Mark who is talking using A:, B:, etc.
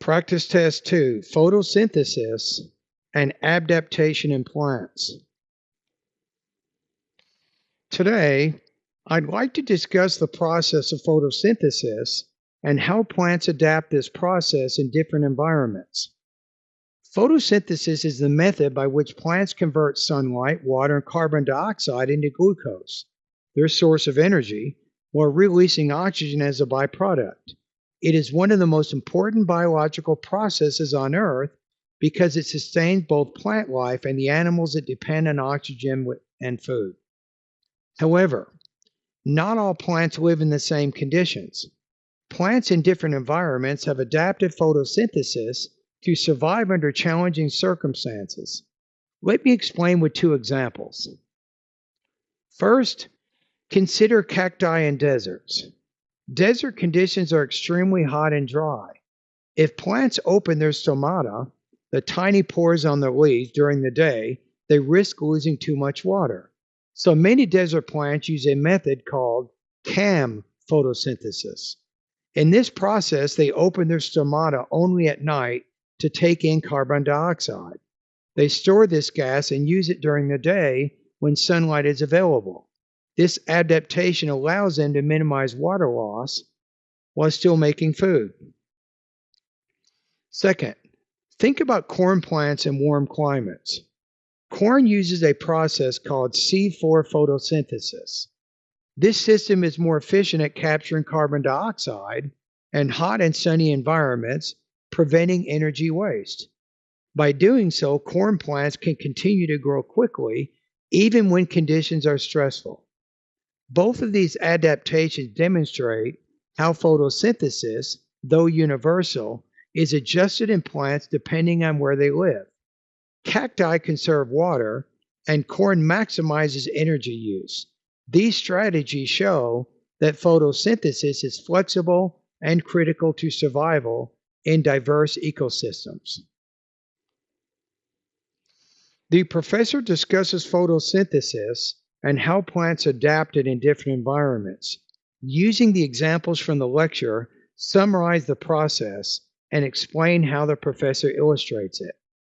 A: Practice test 2, photosynthesis and adaptation in plants. Today, I'd like to discuss the process of photosynthesis and how plants adapt this process in different environments. Photosynthesis is the method by which plants convert sunlight, water, and carbon dioxide into glucose, their source of energy, while releasing oxygen as a byproduct. It is one of the most important biological processes on Earth because it sustains both plant life and the animals that depend on oxygen and food. However, not all plants live in the same conditions. Plants in different environments have adapted photosynthesis to survive under challenging circumstances. Let me explain with two examples. First, consider cacti in deserts. Desert conditions are extremely hot and dry. If plants open their stomata, the tiny pores on their leaves during the day, they risk losing too much water. So many desert plants use a method called CAM photosynthesis. In this process, they open their stomata only at night to take in carbon dioxide. They store this gas and use it during the day when sunlight is available. This adaptation allows them to minimize water loss while still making food. Second, think about corn plants in warm climates. Corn uses a process called C4 photosynthesis. This system is more efficient at capturing carbon dioxide in hot and sunny environments, preventing energy waste. By doing so, corn plants can continue to grow quickly even when conditions are stressful. Both of these adaptations demonstrate how photosynthesis, though universal, is adjusted in plants depending on where they live. Cacti conserve water, and corn maximizes energy use. These strategies show that photosynthesis is flexible and critical to survival in diverse ecosystems. The professor discusses photosynthesis and how plants adapted in different environments. Using the examples from the lecture, summarize the process and explain how the professor illustrates it.